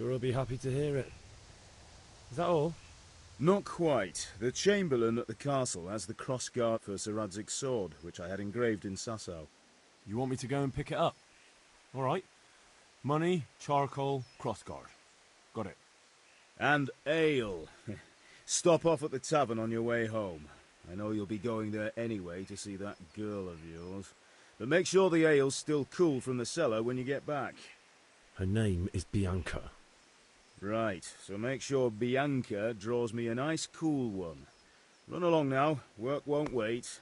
Sure he'll be happy to hear it. Is that all? Not quite. The Chamberlain at the castle has the crossguard for Sir Radzig's sword, which I had engraved in Sasau. You want me to go and pick it up? All right. Money, charcoal, crossguard. Got it. And ale. Stop off at the tavern on your way home. I know you'll be going there anyway to see that girl of yours. But make sure the ale's still cool from the cellar when you get back. Her name is Bianca. Right, so make sure Bianca draws me a nice cool one. Run along now, work won't wait.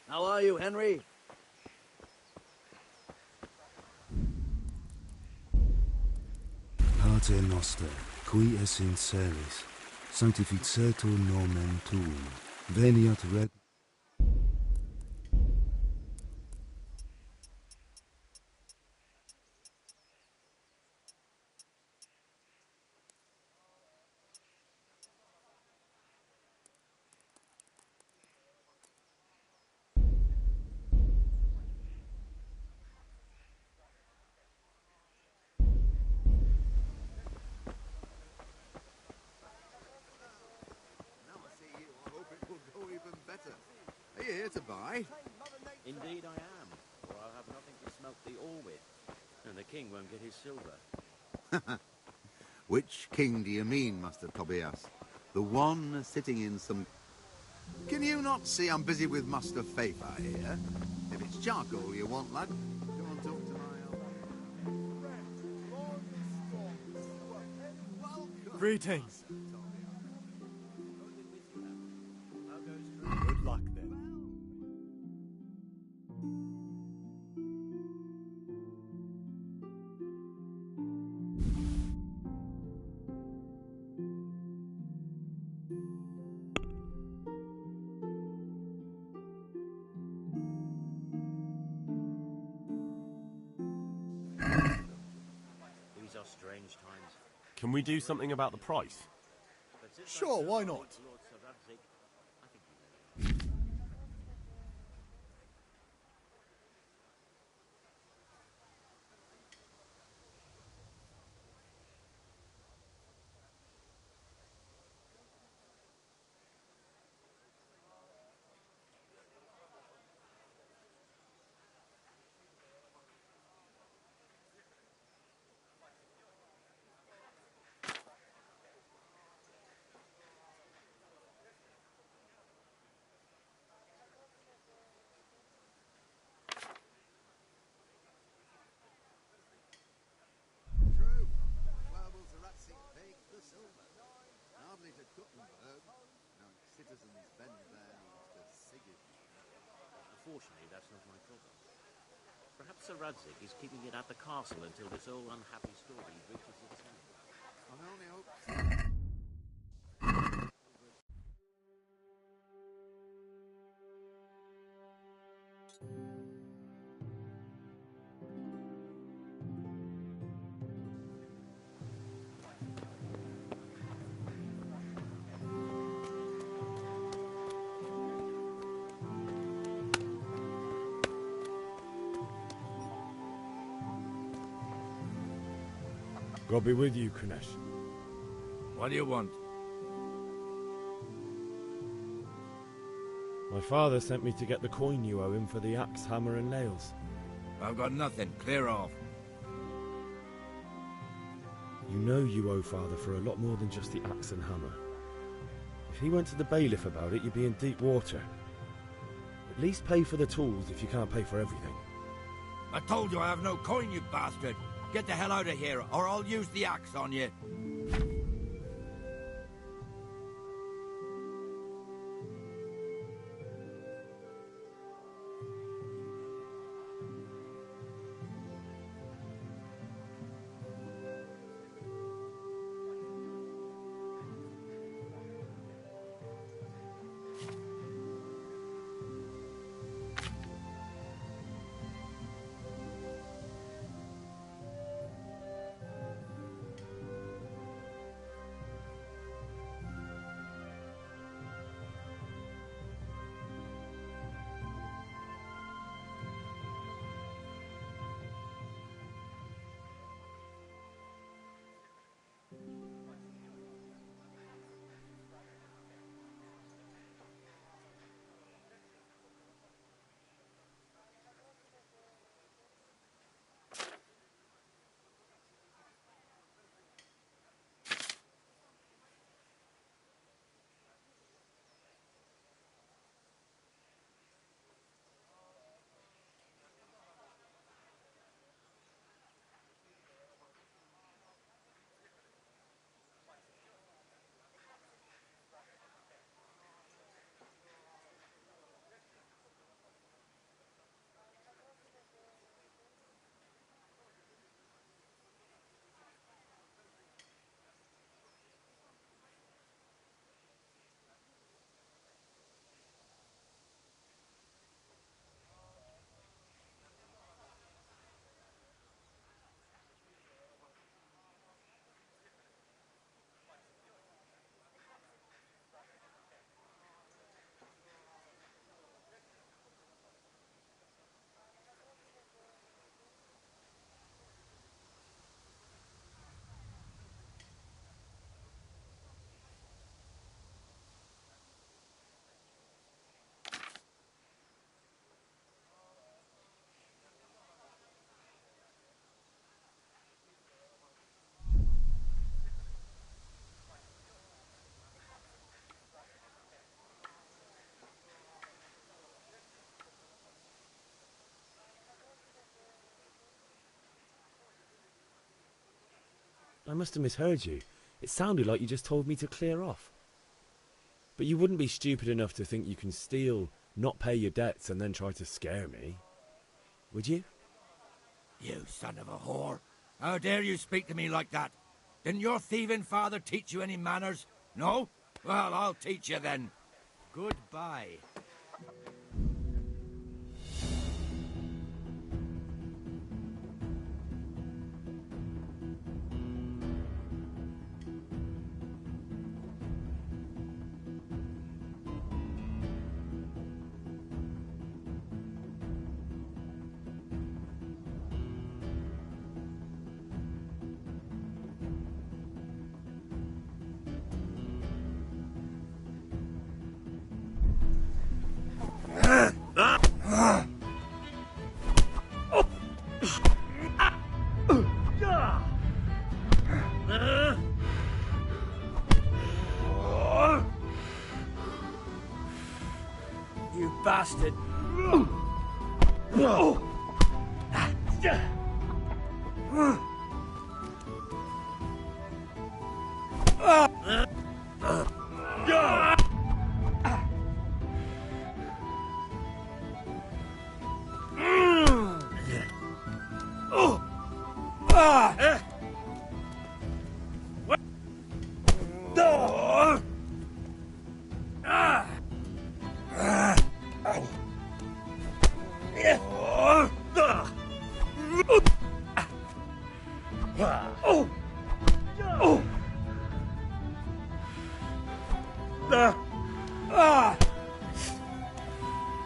How are you, Henry? Pater noster, qui es in celis, sanctificetur nomen tuum, veniat reg... Are you here to buy? Indeed I am, for I'll have nothing to smelt the ore with, and the king won't get his silver. Which king do you mean, Master Tobias? The one sitting in some... Can you not see I'm busy with Master Fafa here? If it's charcoal you want, lad, go and talk to my... Greetings. Good luck, then. strange times. Can we do something about the price? But since Sure, I've why heard not? Lord Sir Radzig, I think you know. True. Werewolves are at take the silver. Hardly to Kuttenberg. No citizens bend their knees to Sigismund. Unfortunately, that's not my problem. Perhaps Sir Radzig is keeping it at the castle until this old unhappy story reaches its end. I only hope so. God be with you, Kunesh. What do you want? My father sent me to get the coin you owe him for the axe, hammer and nails. I've got nothing. Clear off. You know you owe father for a lot more than just the axe and hammer. If he went to the bailiff about it, you'd be in deep water. At least pay for the tools if you can't pay for everything. I told you I have no coin, you bastard. Get the hell out of here, or I'll use the axe on you. I must have misheard you. It sounded like you just told me to clear off. But you wouldn't be stupid enough to think you can steal, not pay your debts, and then try to scare me, would you? You son of a whore. How dare you speak to me like that? Didn't your thieving father teach you any manners? No? Well, I'll teach you then. Goodbye.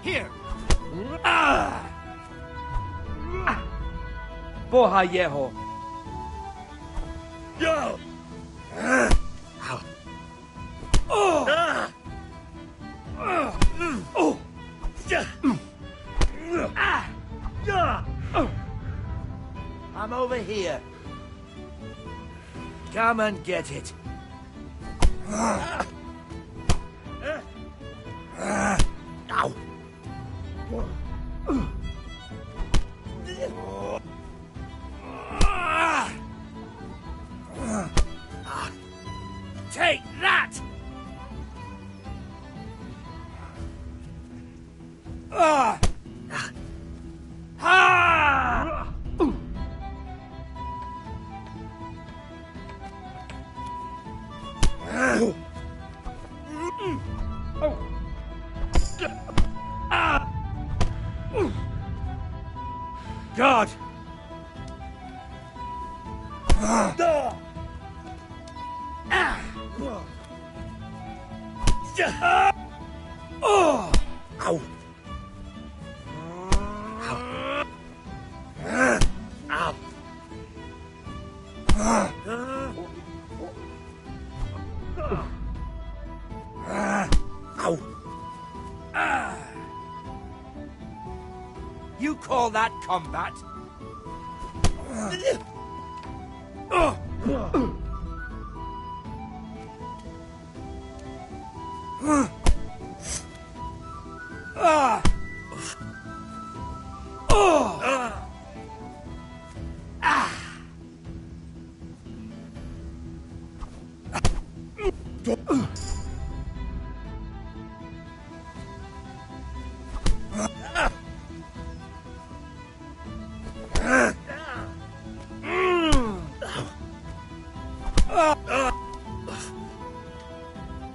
Here. Boha yeho. I'm over here. Come and get it. Ow. Take that! God! Ow! You call that combat?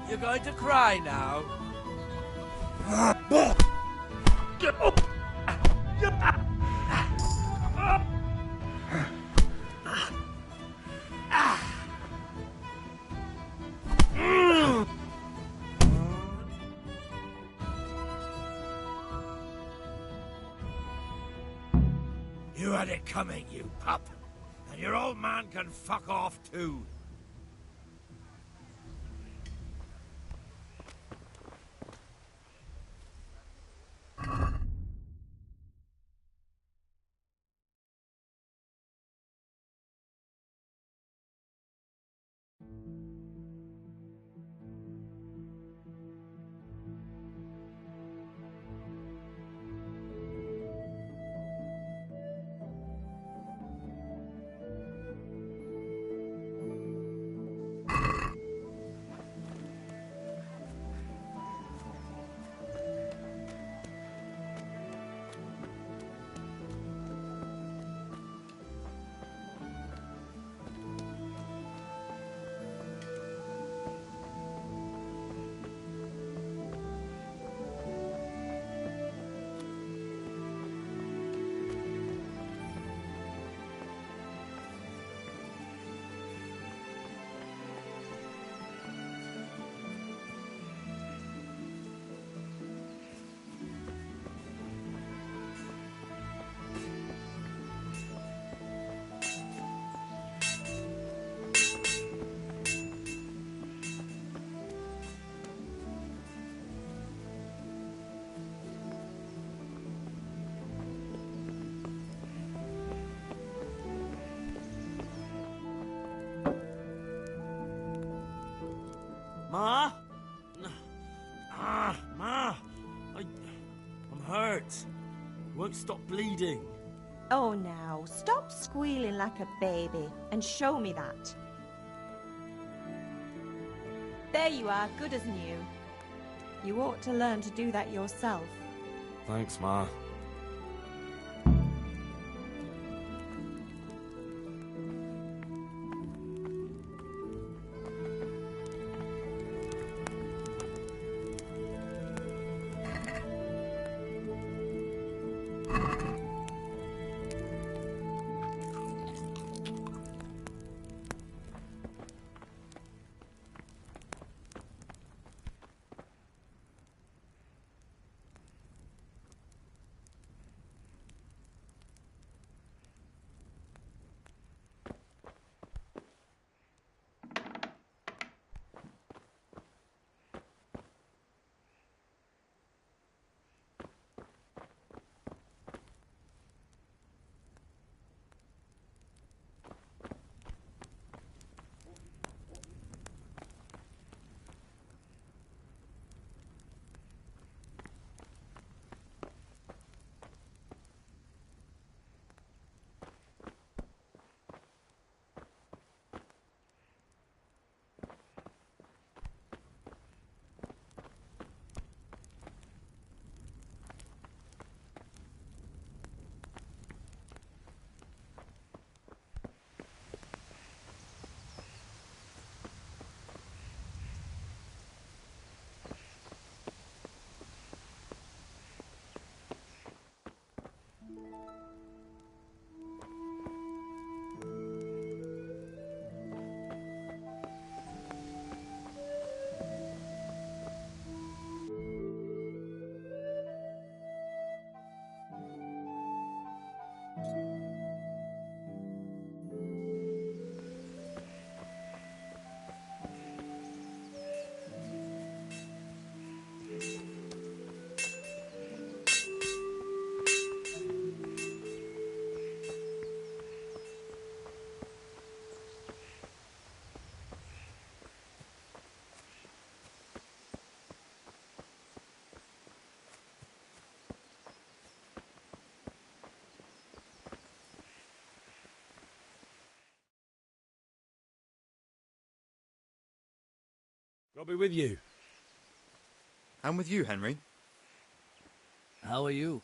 You're going to cry now? You had it coming, you pup. And your old man can fuck off too. won't stop bleeding. Oh, now, stop squealing like a baby and show me that. There you are, good as new. You ought to learn to do that yourself. Thanks, Ma. I'll be with you. I'm with you, Henry. How are you?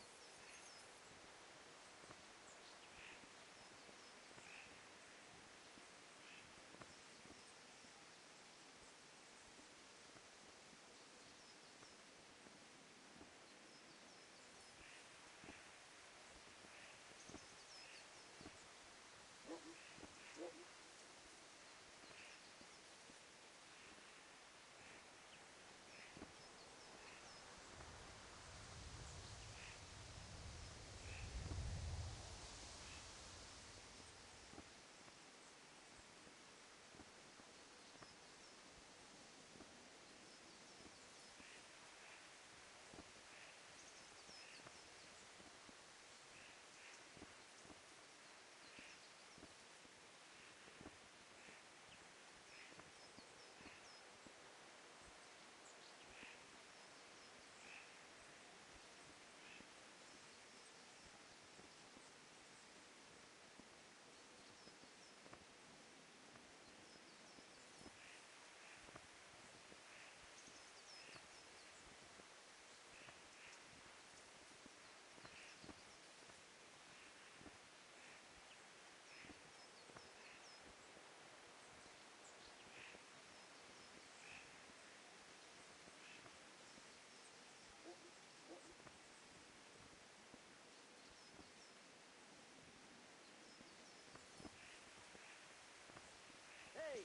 Hey,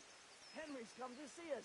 Henry's come to see us.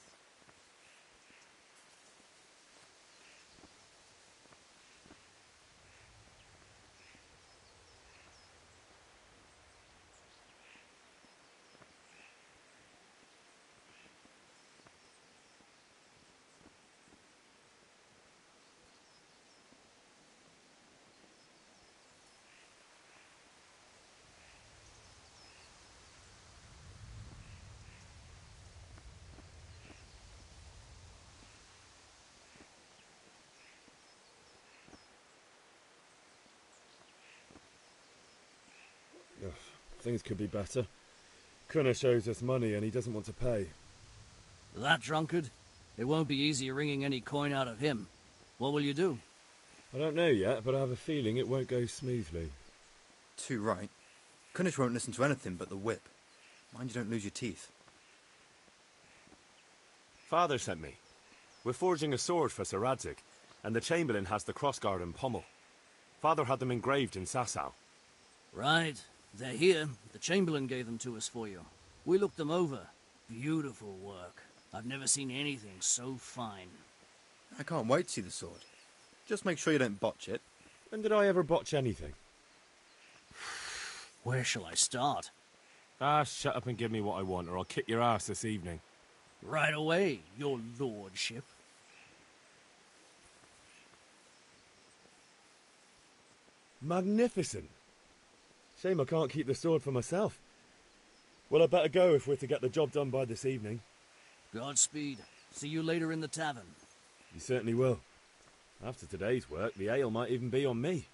Ugh, things could be better. Kunna owes us money and he doesn't want to pay. That drunkard? It won't be easy wringing any coin out of him. What will you do? I don't know yet, but I have a feeling it won't go smoothly. Too right. Kunnish won't listen to anything but the whip. Mind you don't lose your teeth. Father sent me. We're forging a sword for Sir Radzig, and the Chamberlain has the crossguard and pommel. Father had them engraved in Sasau. Right. They're here. The Chamberlain gave them to us for you. We looked them over. Beautiful work. I've never seen anything so fine. I can't wait to see the sword. Just make sure you don't botch it. When did I ever botch anything? Where shall I start? Ah, shut up and give me what I want, or I'll kick your ass this evening. Right away, your lordship. Magnificent. Shame I can't keep the sword for myself. Well, I better go if we're to get the job done by this evening. Godspeed. See you later in the tavern. You certainly will. After today's work, the ale might even be on me.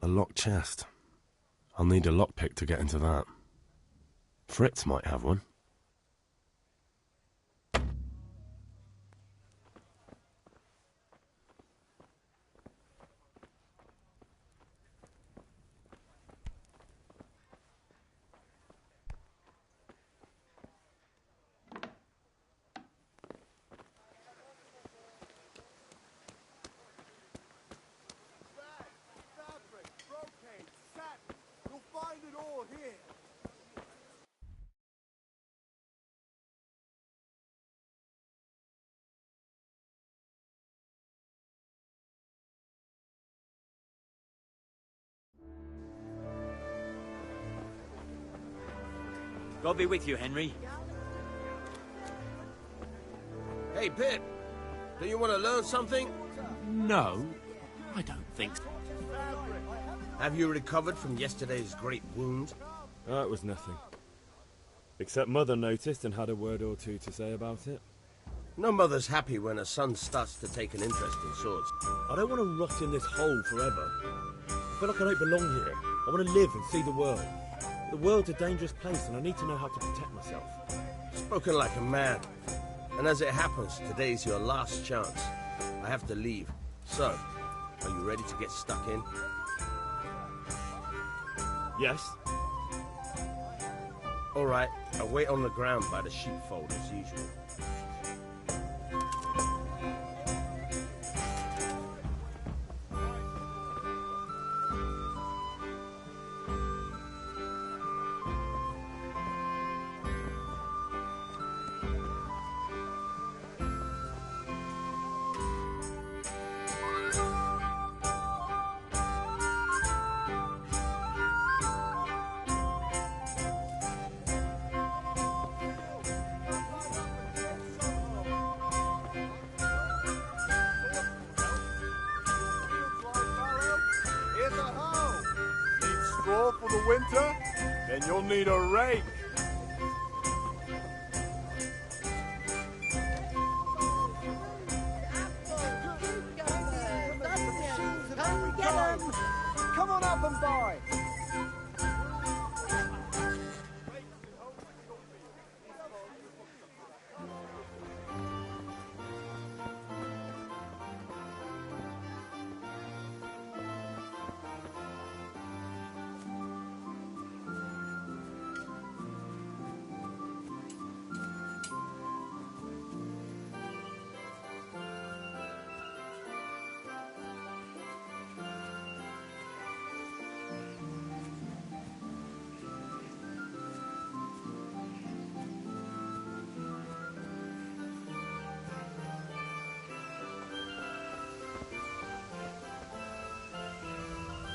A locked chest. I'll need a lockpick to get into that. Fritz might have one. God be with you, Henry. Hey, Pip. Do you want to learn something? No, I don't think so. Have you recovered from yesterday's great wound? Oh, it was nothing. Except Mother noticed and had a word or two to say about it. No mother's happy when her son starts to take an interest in swords. I don't want to rot in this hole forever. I feel like I don't belong here. I want to live and see the world. The world's a dangerous place and I need to know how to protect myself. Spoken like a man. And as it happens, today's your last chance. I have to leave. So, are you ready to get stuck in? Yes. All right, I'll wait on the ground by the sheepfold as usual. For the winter, then you'll need a rake. Come on up and buy.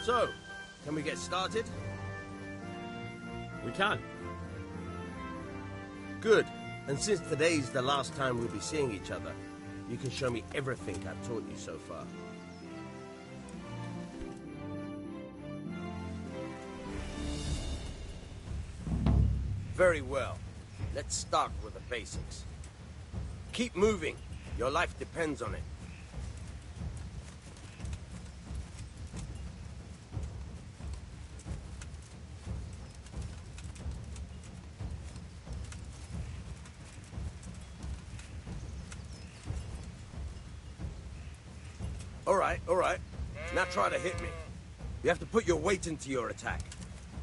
So, can we get started? We can. Good. And since today's the last time we'll be seeing each other, you can show me everything I've taught you so far. Very well. Let's start with the basics. Keep moving. Your life depends on it. All right. Now try to hit me. You have to put your weight into your attack.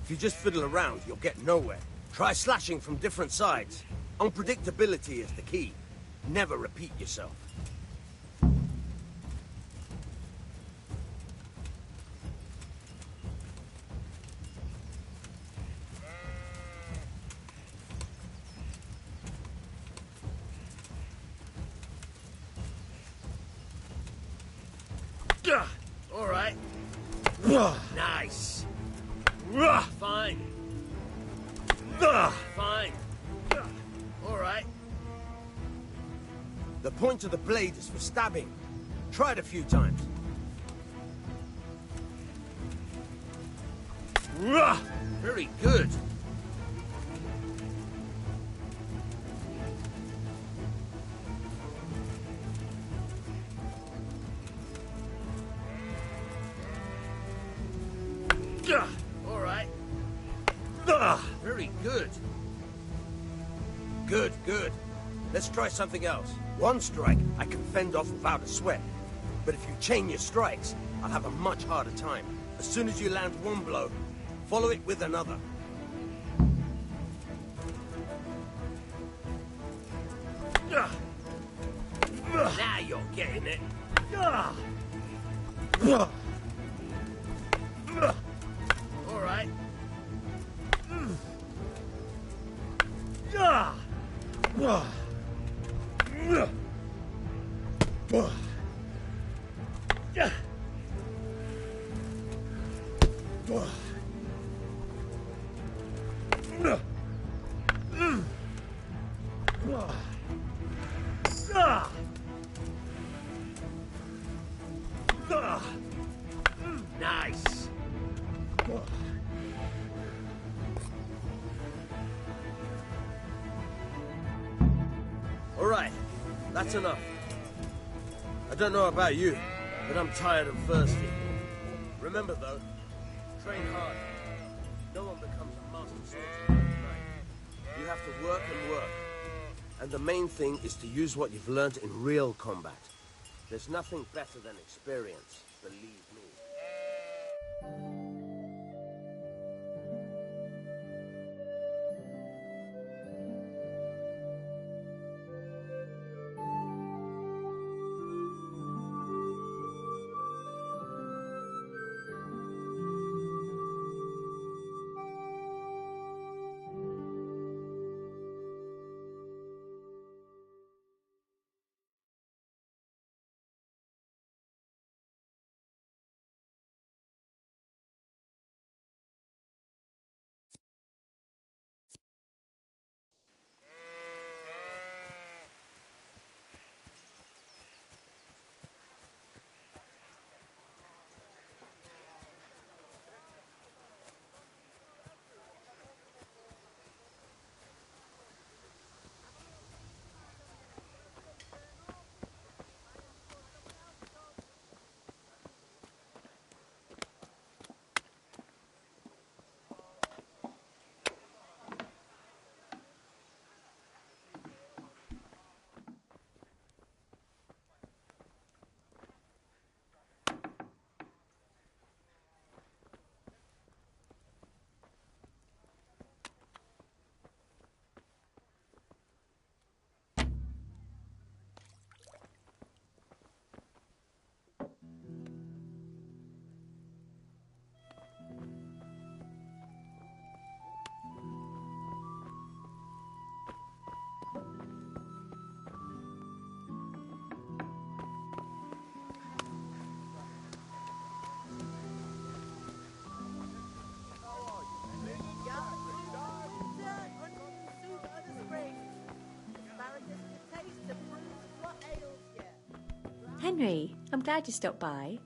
If you just fiddle around, you'll get nowhere. Try slashing from different sides. Unpredictability is the key. Never repeat yourself. All right. Nice. Fine. Fine. All right. The point of the blade is for stabbing. Try it a few times. Very good. All right. Very good. Good. Let's try something else. One strike I can fend off without a sweat. But if you chain your strikes, I'll have a much harder time. As soon as you land one blow, follow it with another. Now you're getting it. All right. Nice. All right, that's enough. I don't know about you, but I'm tired and thirsty. Remember though, train hard. No one becomes a master swordsman overnight. You have to work and work. And the main thing is to use what you've learned in real combat. There's nothing better than experience, believe me. Henry, I'm glad you stopped by.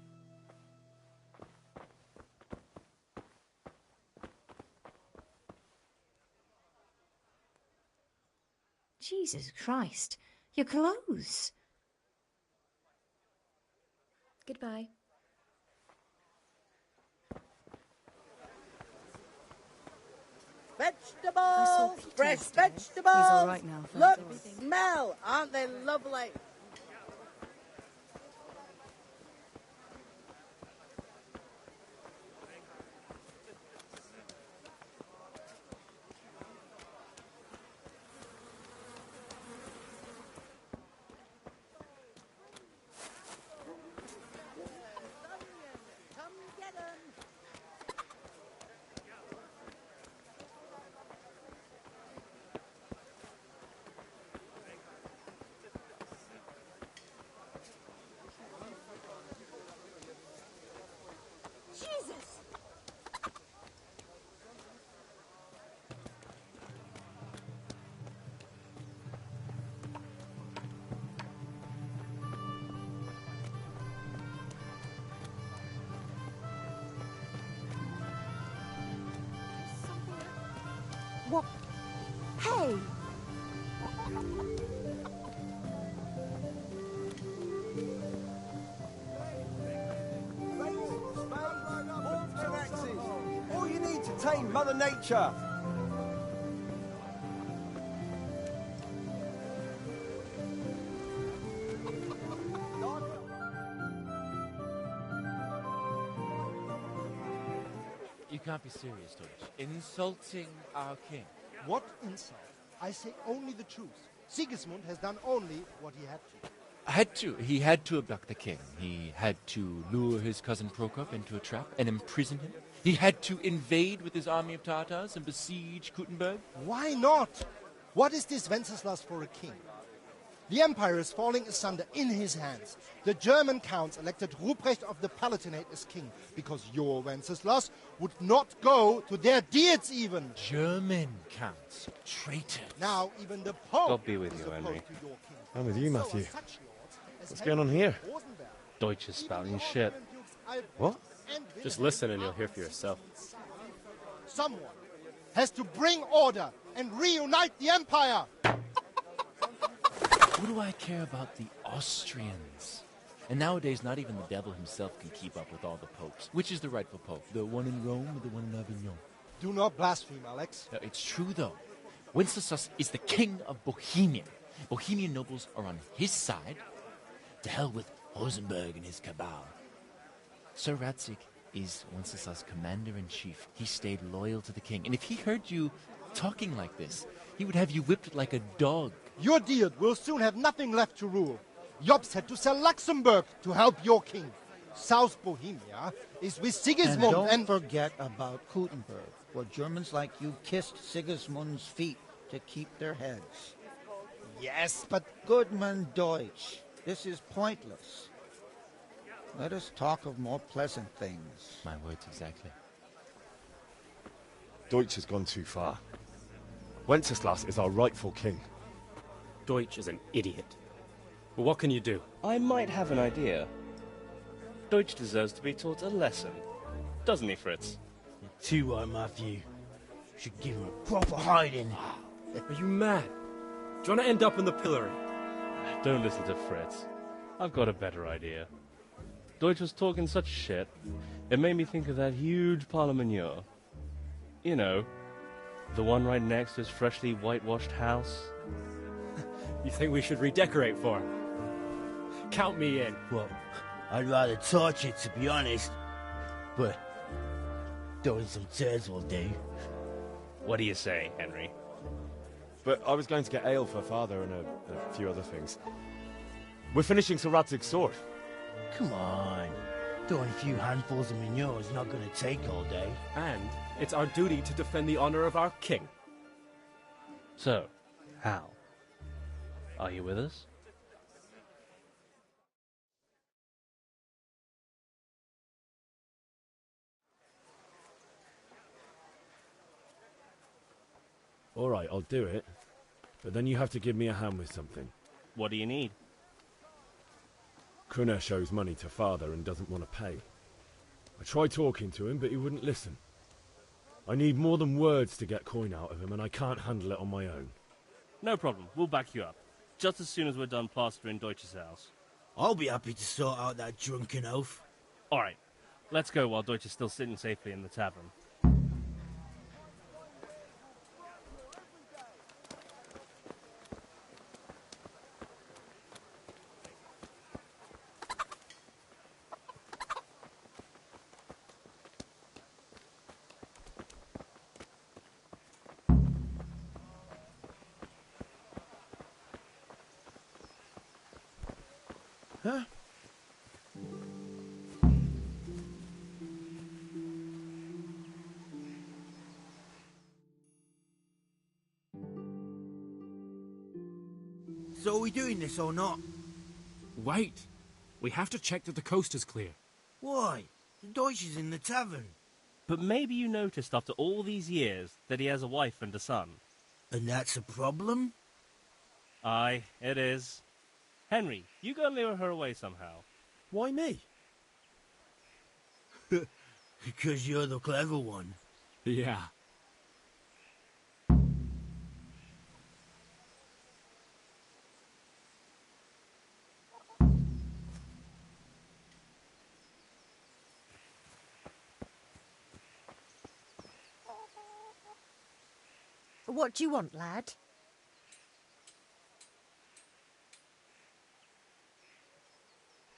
Jesus Christ, your clothes. Goodbye. Vegetables! Fresh vegetables! He's all right now, Look, thanks. smell! Aren't they lovely? Jesus! What? Hey! All you need to tame Mother Nature. You can't be serious, Deutsch. Insulting our king. What insult? I say only the truth. Sigismund has done only what he had to. He had to abduct the king. He had to lure his cousin Prokop into a trap and imprison him. He had to invade with his army of Tatars and besiege Kuttenberg. Why not? What is this Wenceslas for a king? The empire is falling asunder in his hands. The German counts elected Ruprecht of the Palatinate as king because your Wenceslas would not go to their deeds even. German counts. Traitor. Now even the Pope God be with is you, opposed Henry. to your king. I'm with you, So are Matthew. such lords as What's going on here? Rosenberg, Deutsch is spouting shit. What? Just listen and you'll hear for yourself. Someone has to bring order and reunite the empire. What do I care about the Austrians? And nowadays, not even the devil himself can keep up with all the popes. Which is the rightful pope? The one in Rome or the one in Avignon? Do not blaspheme, Alex. No, it's true, though. Wenceslas is the king of Bohemia. Bohemian nobles are on his side. To hell with Rosenberg and his cabal. Sir Radzik is Wenceslas' commander-in-chief. He stayed loyal to the king. And if he heard you talking like this, he would have you whipped like a dog. Your deed will soon have nothing left to rule. Jobst had to sell Luxembourg to help your king. South Bohemia is with Sigismund And don't forget about Kuttenberg, where Germans like you kissed Sigismund's feet to keep their heads. Yes, but... Goodman Deutsch, this is pointless. Let us talk of more pleasant things. My words exactly. Deutsch has gone too far. Wenceslas is our rightful king. Deutsch is an idiot. But what can you do? I might have an idea. Deutsch deserves to be taught a lesson. Doesn't he, Fritz? Too right, Matthew. Should give him a proper hiding. Are you mad? Do you want to end up in the pillory? Don't listen to Fritz. I've got a better idea. Deutsch was talking such shit, it made me think of that huge parliament. You know, the one right next to his freshly whitewashed house. You think we should redecorate for him? Count me in. Well, I'd rather torch it, to be honest. But throwing some turds will do. What do you say, Henry? But I was going to get ale for father and a few other things. We're finishing Sir Radzig's sword. Come on. Throwing a few handfuls of manure is not going to take all day. And it's our duty to defend the honor of our king. So, Hal, are you with us? All right, I'll do it. But then you have to give me a hand with something. What do you need? Krunner shows money to father and doesn't want to pay. I tried talking to him, but he wouldn't listen. I need more than words to get coin out of him, and I can't handle it on my own. No problem, we'll back you up. Just as soon as we're done plastering Deutsch's house. I'll be happy to sort out that drunken oaf. Alright, let's go while Deutsch is still sitting safely in the tavern. Huh? So are we doing this or not? Wait. We have to check that the coast is clear. Why? The Deutsch is in the tavern. But maybe you noticed after all these years that he has a wife and a son. And that's a problem? Aye, it is. Henry, you go and lure her away somehow. Why me? Because you're the clever one. Yeah. What do you want, lad?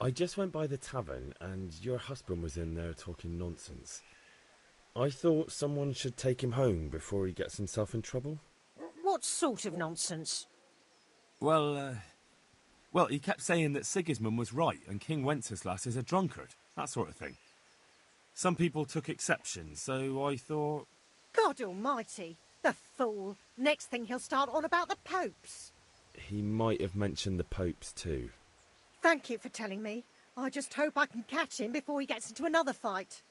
I just went by the tavern and your husband was in there talking nonsense. I thought someone should take him home before he gets himself in trouble. What sort of nonsense? Well, he kept saying that Sigismund was right and King Wenceslas is a drunkard, that sort of thing. Some people took exception, so I thought... God almighty, the fool. Next thing he'll start on about the popes. He might have mentioned the popes too. Thank you for telling me. I just hope I can catch him before he gets into another fight.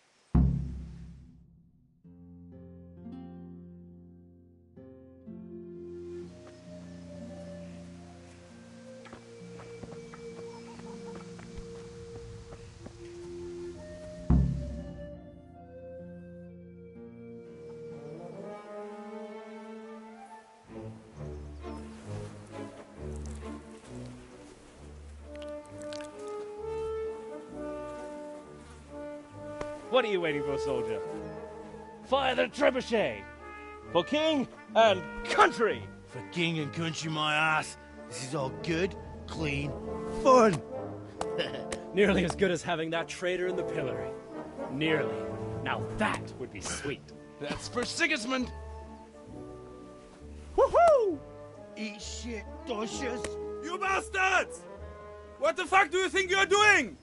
What are you waiting for, soldier? Fire the trebuchet! For king and country! For king and country, my ass. This is all good, clean, fun. Nearly as good as having that traitor in the pillory. Nearly. Now that would be sweet. That's for Sigismund! Woohoo! Eat shit, Deutsches. You bastards! What the fuck do you think you're doing?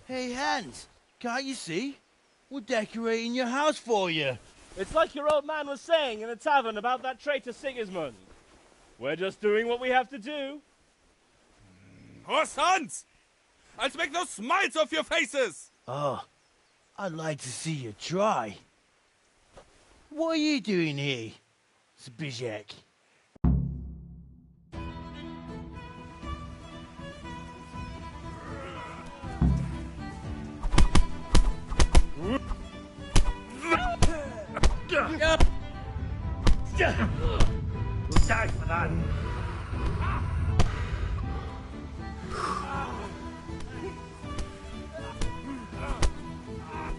Hey, Hans, can't you see? We're decorating your house for you. It's like your old man was saying in the tavern about that traitor Sigismund. We're just doing what we have to do. Oh, sons! I'll make those smiles off your faces! Oh, I'd like to see you try. What are you doing here, Zbyszek? We'll die for that.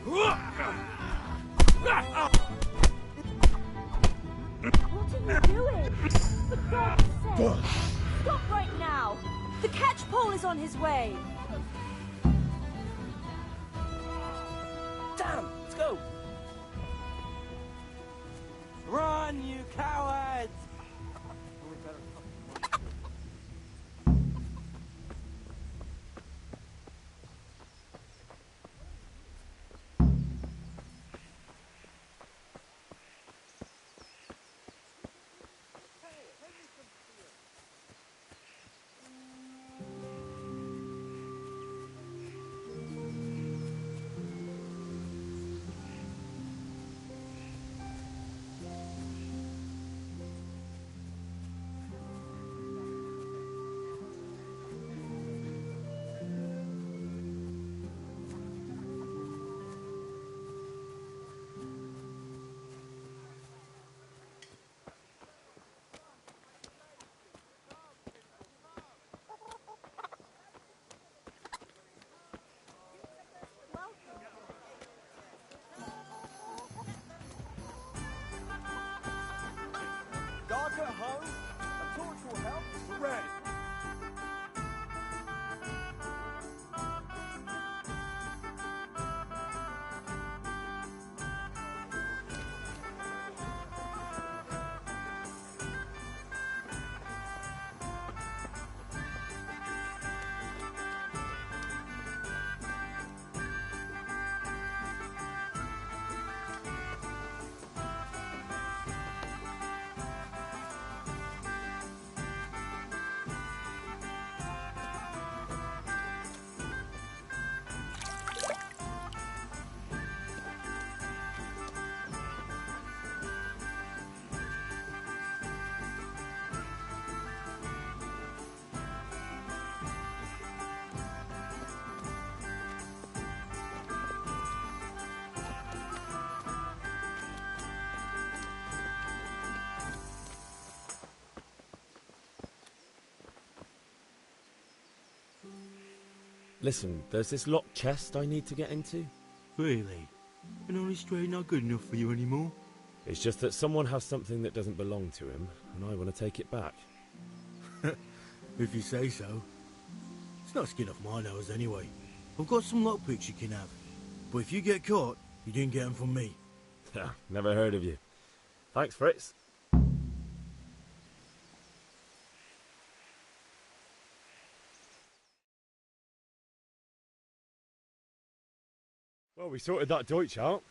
What are you doing? For God's sake! Stop right now! The catch pole is on his way! Damn! Let's go! Run, you cowards! Listen, there's this locked chest I need to get into. Really? An honest trade not good enough for you anymore? It's just that someone has something that doesn't belong to him, and I want to take it back. If you say so. It's not skin off my nose anyway. I've got some lockpicks you can have. But if you get caught, you didn't get them from me. Never heard of you. Thanks, Fritz. Well, we sorted that Deutsch out.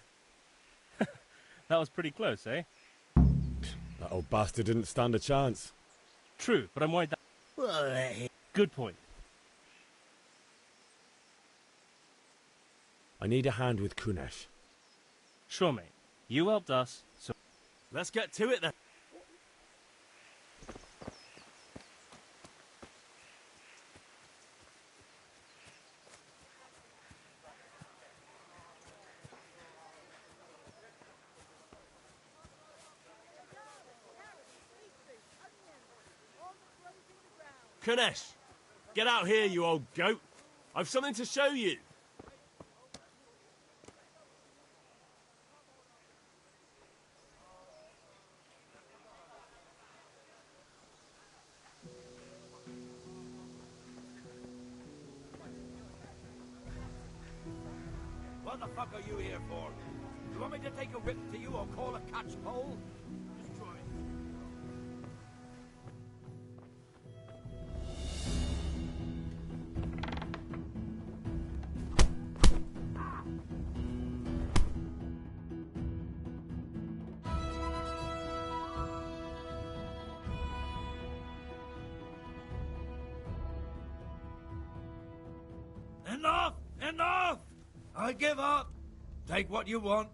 That was pretty close, eh? That old bastard didn't stand a chance. True, but I'm worried that... Well, Good point. I need a hand with Kunesh. Sure, mate. You helped us, so... Let's get to it then. Kunesh, get out here, you old goat. I've something to show you. What the fuck are you here for? You want me to take a whip to you or call a catch pole? Just try it. Enough! Enough! I give up. Take what you want.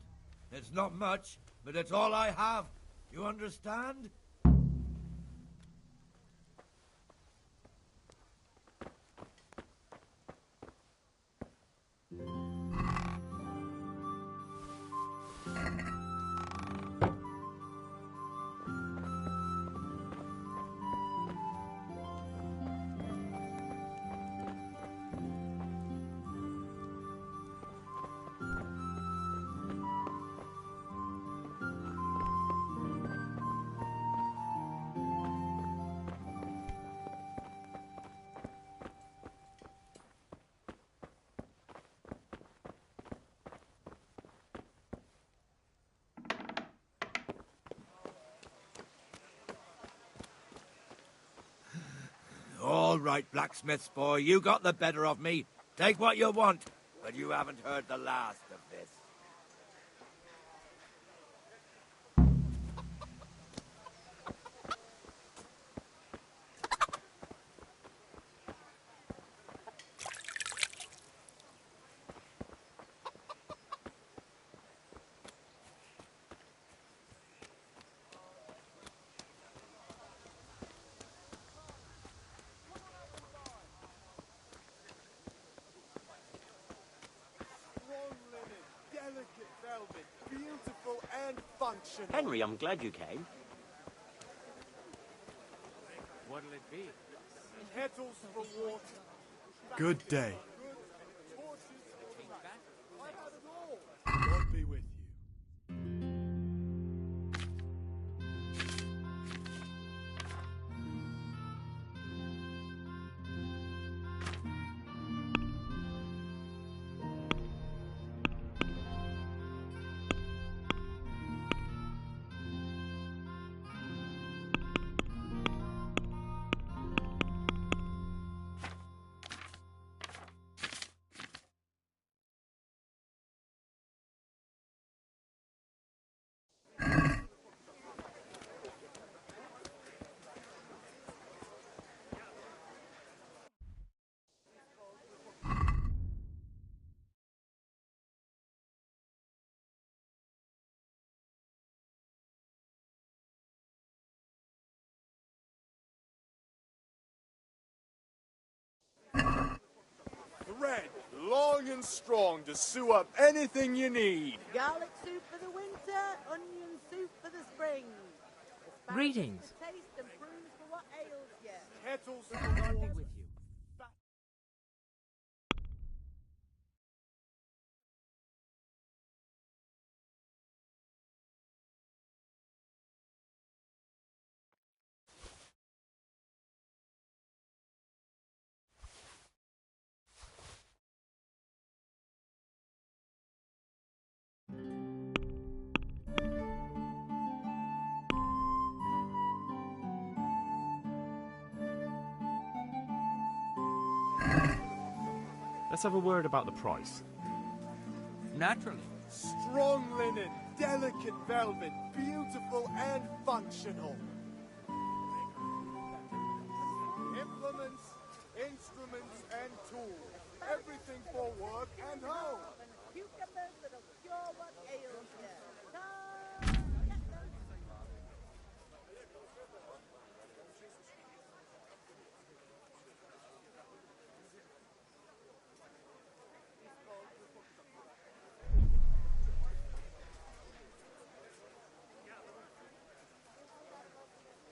It's not much, but it's all I have. You understand? All right, blacksmith's boy, you got the better of me. Take what you want, but you haven't heard the last of this. Delicate velvet, beautiful and functional. Henry, I'm glad you came. What'll it be? Kettles for water. Good day. God be with you. Thread, long and strong to sew up anything you need. Garlic soup for the winter, onion soup for the spring. Greetings. For taste and prunes for what ails you. Kettles for water. With you. let's have a word about the price. Naturally. Strong linen, delicate velvet, beautiful and functional. Implements, instruments and tools. Everything for work and home. Cucumbers that'll cure what ails you.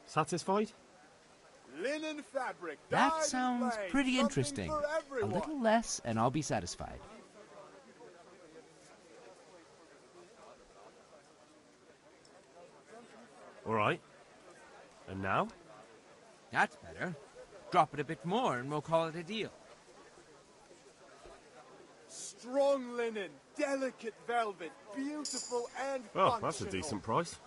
Satisfied? Linen fabric. That dyed sounds plain, pretty something interesting. for A everyone. little less, and I'll be satisfied. All right. And now? That's better. Drop it a bit more, and we'll call it a deal. Strong linen, delicate velvet, beautiful and Well, functional. that's a decent price.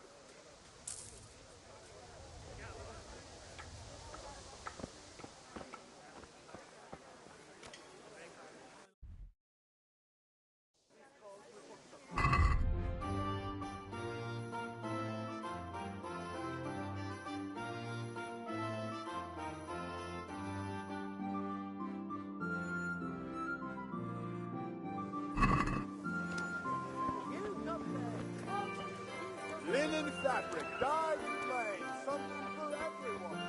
Linen fabric, dyed plain, something for everyone.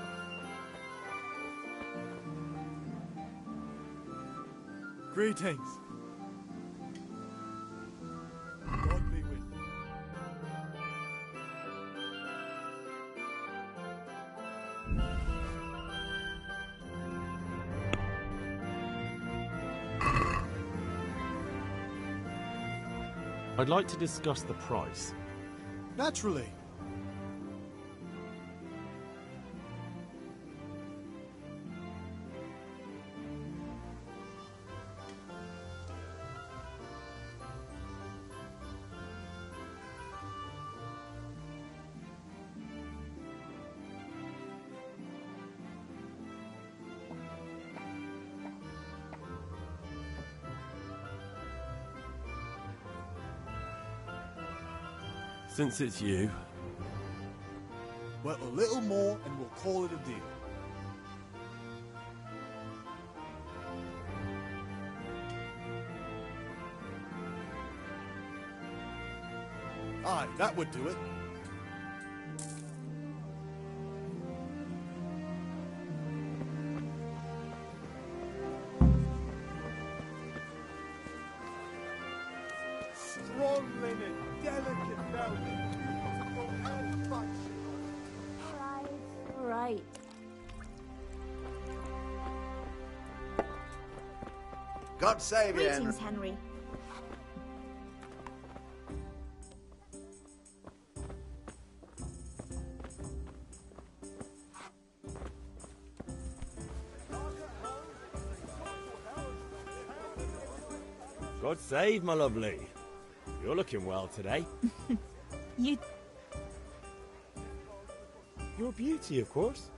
Greetings. God be with you. I'd like to discuss the price. Naturally. Since it's you. Well, a little more and we'll call it a deal. Aye, that would do it. Strong linen, delicate velvet, beautiful and functional. Right. God save you, Greetings, Henry. God save, my lovely. You're looking well today. You... Your beauty, of course.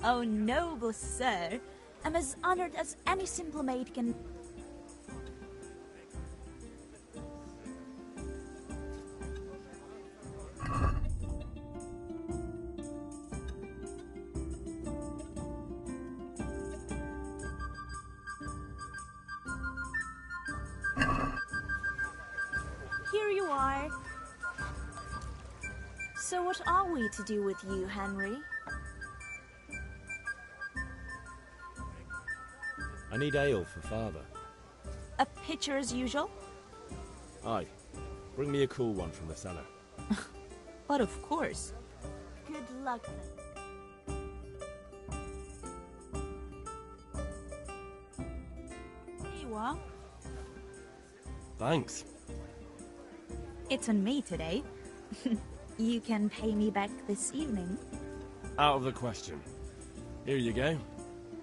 Oh, noble sir. I'm as honored as any simple maid can... Here you are. So what are we to do with you, Henry? I need ale for father. A pitcher as usual? Aye. Bring me a cool one from the cellar. But of course. Good luck then. Here you are. Thanks. It's on me today. You can pay me back this evening. Out of the question. Here you go.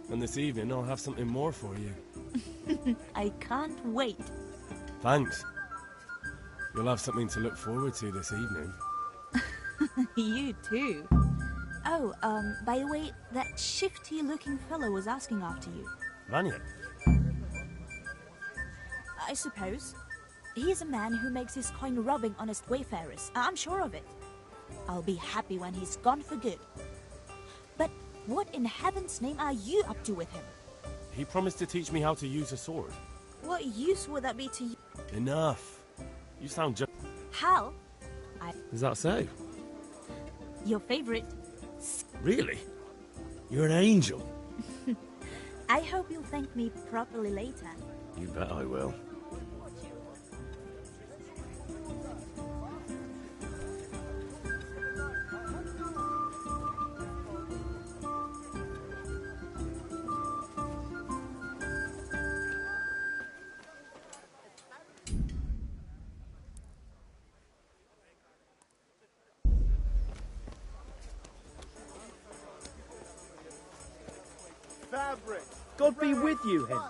And this evening I'll have something more for you. I can't wait. Thanks. You'll have something to look forward to this evening. You too. Oh, by the way, that shifty-looking fellow was asking after you. Vanya? I suppose. He's a man who makes his coin robbing honest wayfarers. I'm sure of it. I'll be happy when he's gone for good. But what in heaven's name are you up to with him? He promised to teach me how to use a sword. What use would that be to you? Enough. You sound just... Hal? Is that so? Your favorite. Really? You're an angel. I hope you'll thank me properly later. You bet I will. Fabric. God be with you, Henry.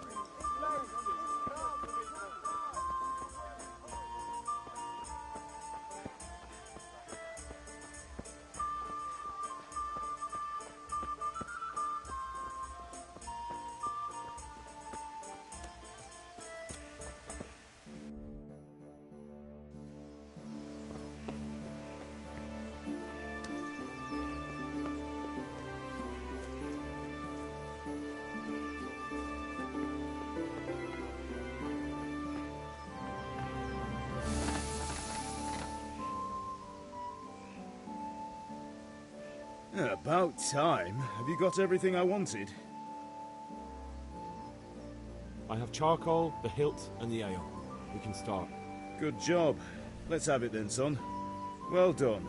About time. Have you got everything I wanted? I have charcoal, the hilt, and the ale. We can start. Good job. Let's have it then, son. Well done.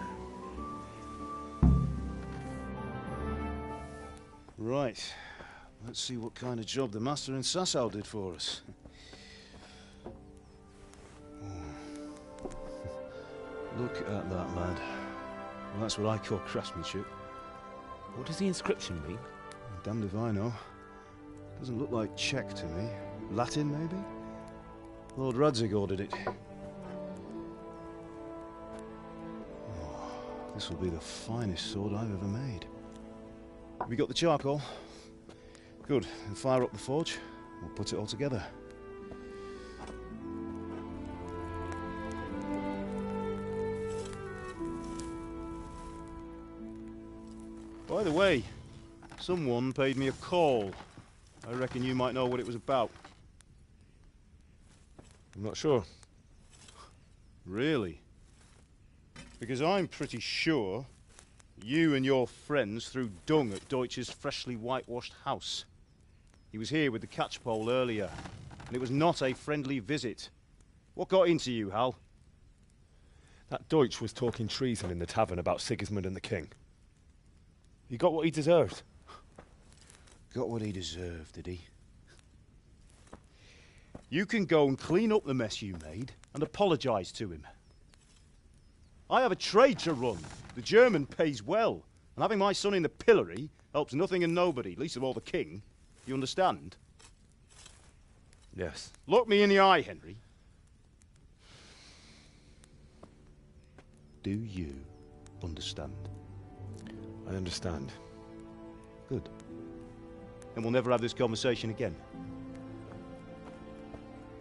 Right. Let's see what kind of job the master in Sasau did for us. Look at that, lad. Well, that's what I call craftsmanship. What does the inscription mean? Damned if I know. Doesn't look like Czech to me. Latin, maybe? Lord Radzig ordered it. Oh, this will be the finest sword I've ever made. Have you got the charcoal? Good. Then fire up the forge. We'll put it all together. By the way, someone paid me a call. I reckon you might know what it was about. I'm not sure. Really? Because I'm pretty sure you and your friends threw dung at Deutsch's freshly whitewashed house. He was here with the catchpole earlier, and it was not a friendly visit. What got into you, Hal? That Deutsch was talking treason in the tavern about Sigismund and the king. He got what he deserved. Got what he deserved, did he? You can go and clean up the mess you made and apologise to him. I have a trade to run. The German pays well, and having my son in the pillory helps nothing and nobody, least of all the king. You understand? Yes. Look me in the eye, Henry. Do you understand? I understand. Good. Then we'll never have this conversation again.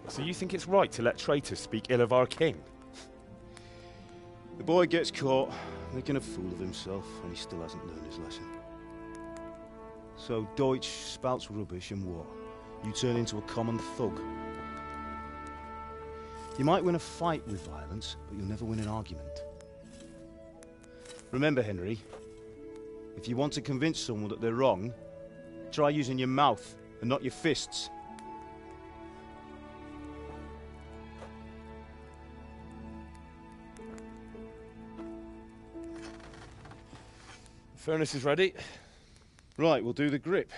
So you think it's right to let traitors speak ill of our king? The boy gets caught, making a fool of himself, and he still hasn't learned his lesson. So Deutsch spouts rubbish, and what? You turn into a common thug. You might win a fight with violence, but you'll never win an argument. Remember, Henry, if you want to convince someone that they're wrong, try using your mouth and not your fists. The furnace is ready. Right, we'll do the grip.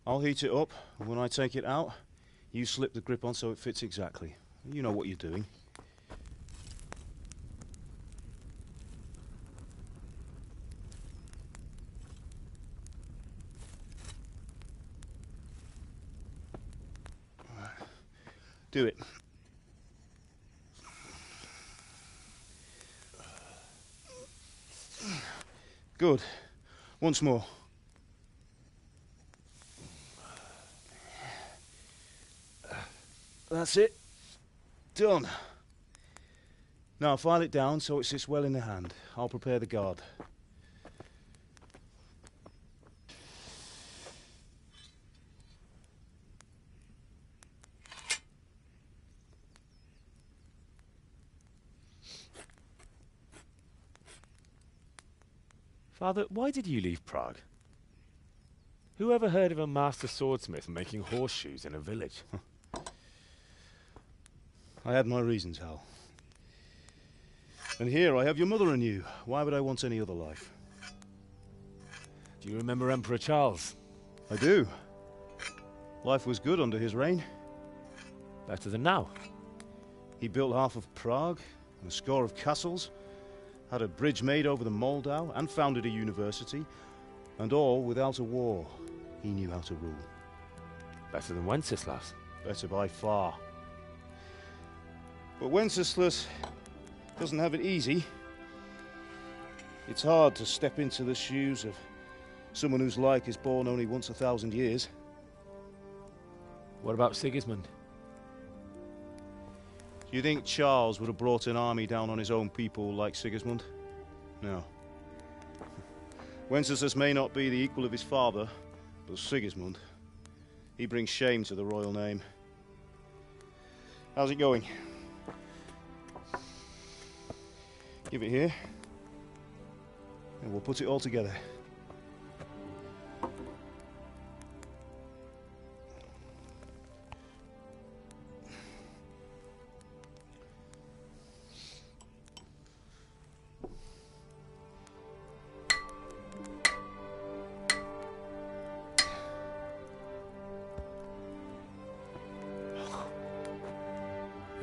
I'll heat it up, and when I take it out, you slip the grip on so it fits exactly. You know what you're doing. Do it. Good. Once more. That's it. Done. Now file it down so it sits well in the hand. I'll prepare the guard. Father, why did you leave Prague? Who ever heard of a master swordsmith making horseshoes in a village? I had my reasons, Hal. And here I have your mother and you. Why would I want any other life? Do you remember Emperor Charles? I do. Life was good under his reign. Better than now. He built half of Prague, and a score of castles, had a bridge made over the Moldau, and founded a university, and all without a war. He knew how to rule. Better than Wenceslas. Better by far. But Wenceslas doesn't have it easy. It's hard to step into the shoes of someone whose like is born only once 1,000 years. What about Sigismund? Do you think Charles would have brought an army down on his own people like Sigismund? No. Wenceslas may not be the equal of his father, but Sigismund, he brings shame to the royal name. How's it going? Give it here, and we'll put it all together.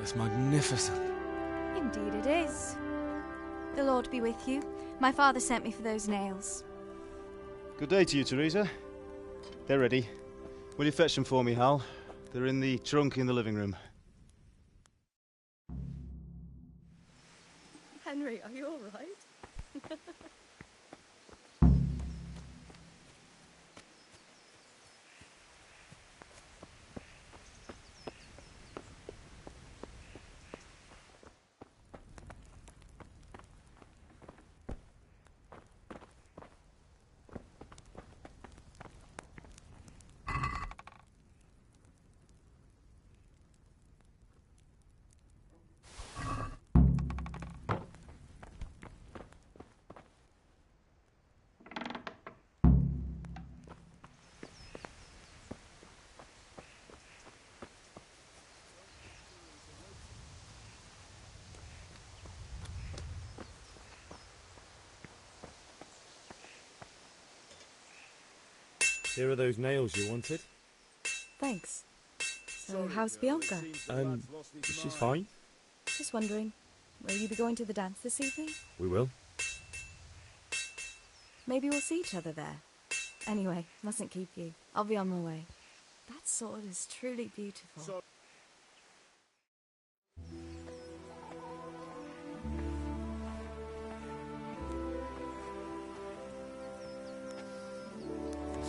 It's magnificent. Indeed it is. The Lord be with you. My father sent me for those nails. Good day to you, Teresa. They're ready. Will you fetch them for me, Hal? They're in the trunk in the living room. Henry, are you all right? Here are those nails you wanted. Thanks. So, how's Bianca? She's fine. Just wondering, will you be going to the dance this evening? We will. Maybe we'll see each other there. Anyway, mustn't keep you. I'll be on my way. That sword is truly beautiful.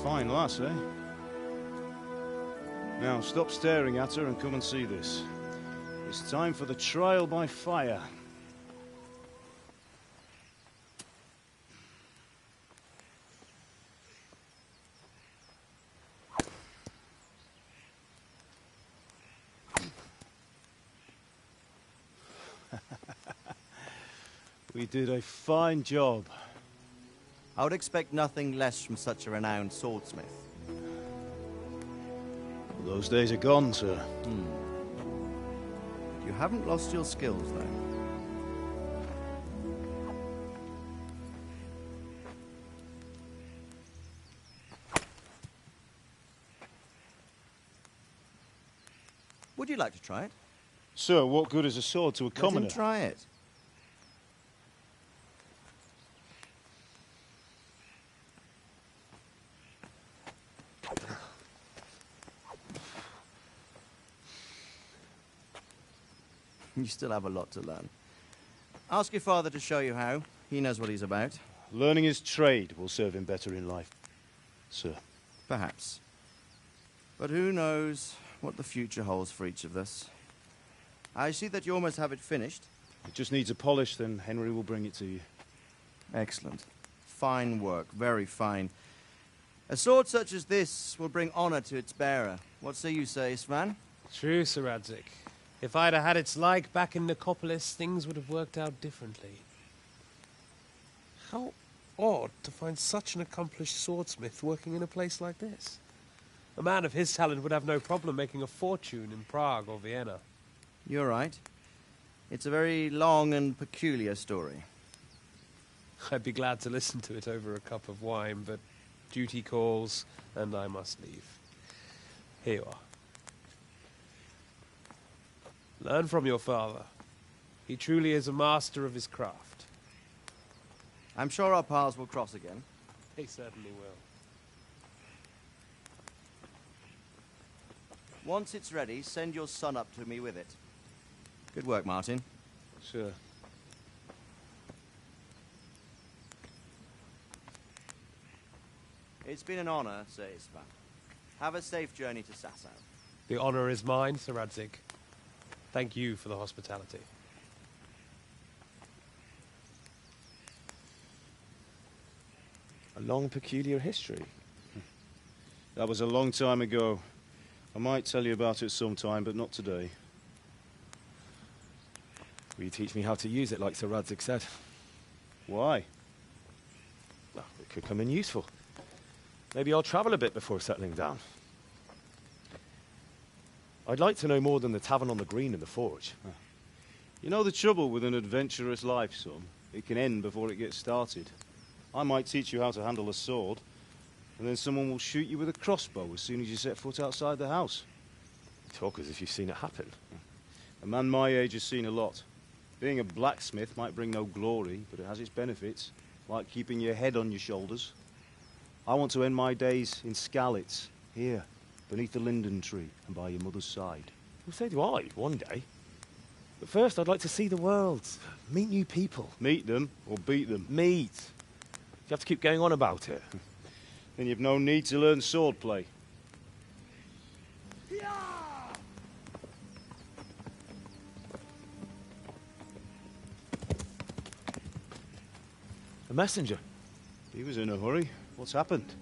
Fine lass, eh? Now, stop staring at her and come and see this. It's time for the trial by fire. We did a fine job. I would expect nothing less from such a renowned swordsmith. Those days are gone, sir. You haven't lost your skills, though. Would you like to try it? Sir, what good is a sword to a commoner? Let him try it. You still have a lot to learn. Ask your father to show you how. He knows what he's about. Learning his trade will serve him better in life, sir. Perhaps. But who knows what the future holds for each of us. I see that you almost have it finished. It just needs a polish, then Henry will bring it to you. Excellent. Fine work, very fine. A sword such as this will bring honor to its bearer. What say you, Svan? True, Sir Radzig. If I'd have had its like back in Nicopolis, things would have worked out differently. How odd to find such an accomplished swordsmith working in a place like this. A man of his talent would have no problem making a fortune in Prague or Vienna. You're right. It's a very long and peculiar story. I'd be glad to listen to it over a cup of wine, but duty calls, and I must leave. Here you are. Learn from your father. He truly is a master of his craft. I'm sure our paths will cross again. They certainly will. Once it's ready, send your son up to me with it. Good work, Martin. Sure. It's been an honor, Sir Isvan. Have a safe journey to Sasau. The honor is mine, Sir Radzig. Thank you for the hospitality. A long, peculiar history. That was a long time ago. I might tell you about it sometime, but not today. Will you teach me how to use it like Sir Radzig said? Why? Well, it could come in useful. Maybe I'll travel a bit before settling down. I'd like to know more than the tavern on the green and the forge. You know the trouble with an adventurous life, son? It can end before it gets started. I might teach you how to handle a sword, and then someone will shoot you with a crossbow as soon as you set foot outside the house. You talk as if you've seen it happen. A man my age has seen a lot. Being a blacksmith might bring no glory, but it has its benefits, like keeping your head on your shoulders. I want to end my days in Skalitz, here, beneath the linden tree and by your mother's side. Well, so do I, one day. But first, I'd like to see the world, meet new people. Meet them or beat them? Meet. You have to keep going on about it. Then you've no need to learn swordplay. A messenger. He was in a hurry. What's happened?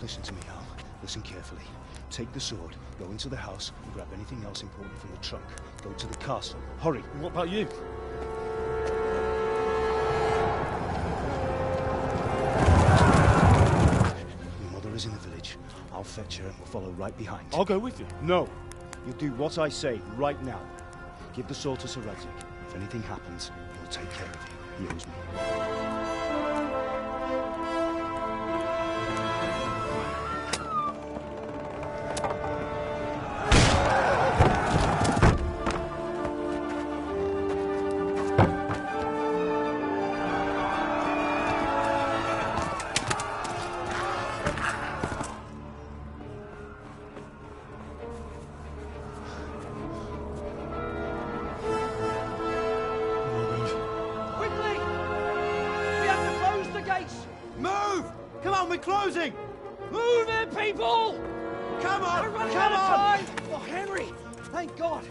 Listen to me, Al. Listen carefully. Take the sword, go into the house, and grab anything else important from the trunk. Go to the castle. Hurry. What about you? Your mother is in the village. I'll fetch her and we'll follow right behind. I'll go with you. No. You'll do what I say right now. Give the sword to Sir Radzig. If anything happens, he'll take care of you. He owes me. closing! Move it, people! Come on! We're running come out of on! time! Oh, Henry! Thank God!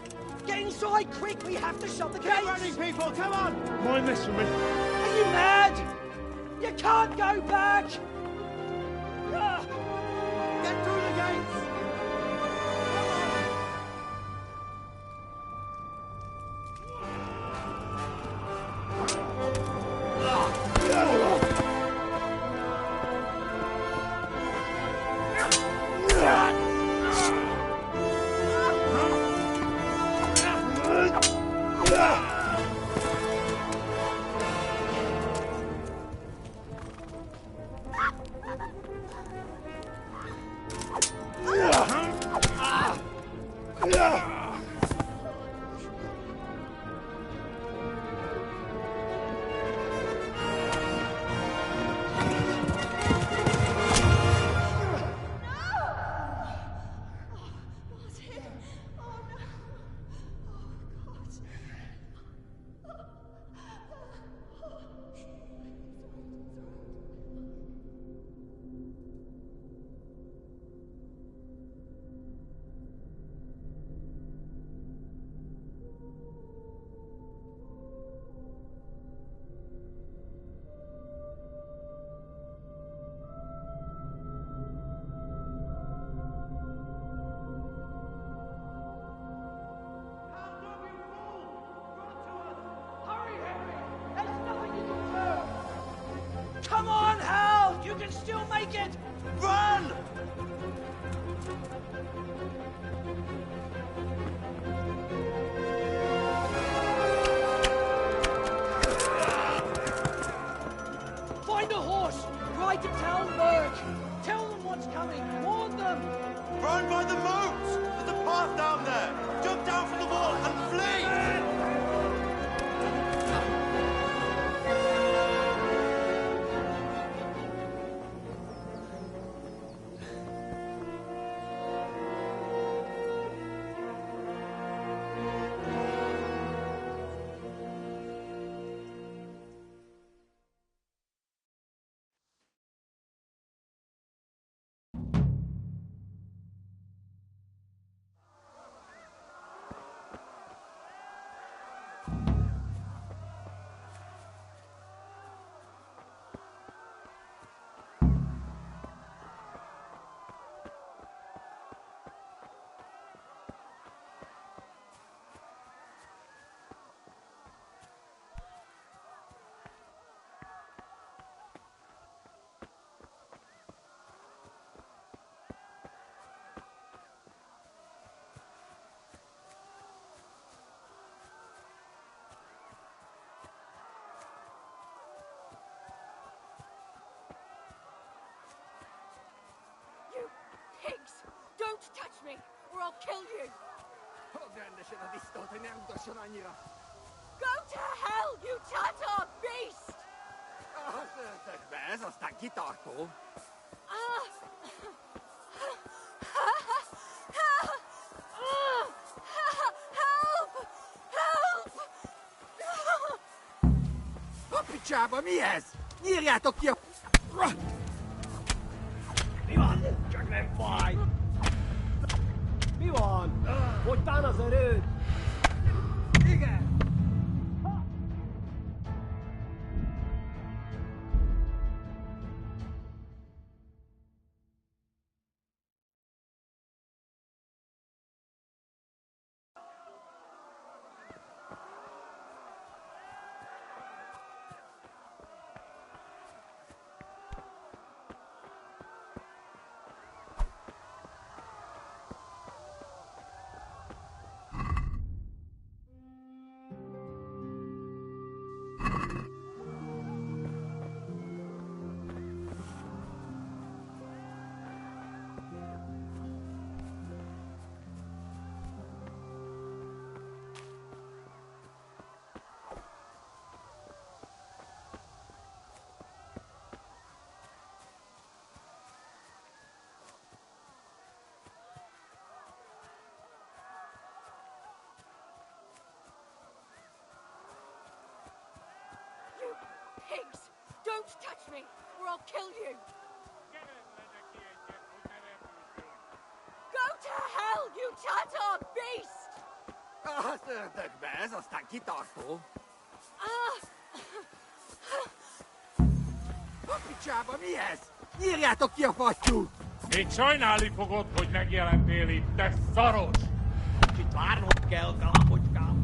Get inside, quick! We have to shut the gates! Keep running, people! Come on! Mind this for me. Are you mad? You can't go back! Ah. Get through the gates! Come on, Hal! You can still make it! Run! Find a horse! Ride to town, Merc! Tell them what's coming! Warn them! Run by the moat! There's a path down there! Jump down from the wall and flee! Pigs! Don't touch me, or I'll kill you! Go to hell, you Tatar beast! Help! Help! Picsába, mi ez? Nyírjátok ki a... Mi van? Csak nem fáj! Mi van? Fogytál az erőd? Igen! Pigs! Don't touch me, or I'll kill you! Go to hell, you Tatar beast! Az ördögbe, ez aztán kitartó. A picsába, mi ez? Nyírjátok ki a fattyút! Még sajnálni fogod, hogy megjelentél itt, te szaros! Kicsit várnod kell, kalapocskám.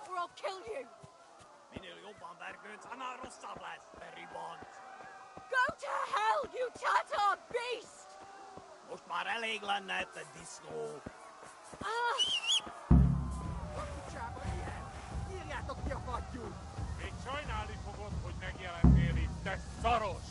or I'll kill you! Go to hell, you Tatar beast! Ah! Még sajnálni fogod, hogy megjelentél itt, te szaros!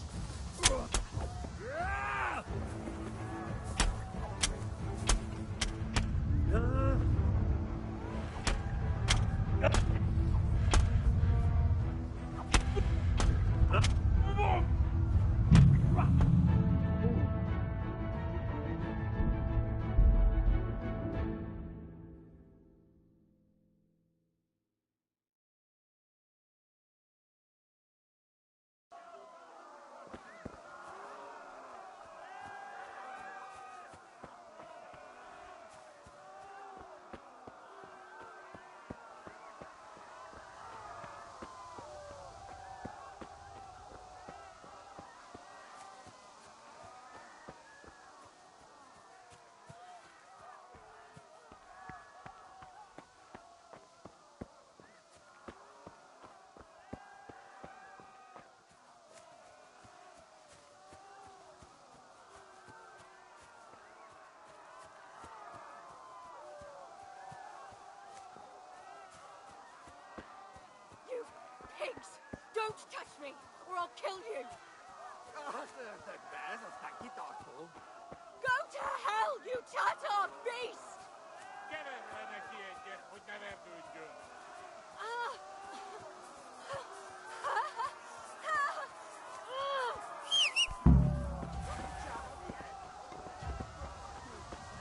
You pigs! Don't touch me, or I'll kill you! Go to hell, you Tatar beast! Keresd neki egyet, hogy ne vergődjön! Ah!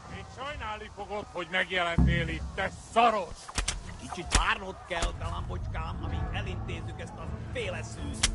Még sajnálni fogod, hogy megjelentél itt, te szaros! Kicsit várnod kell, galambocskám, amíg elintézzük ezt a féle szűzt.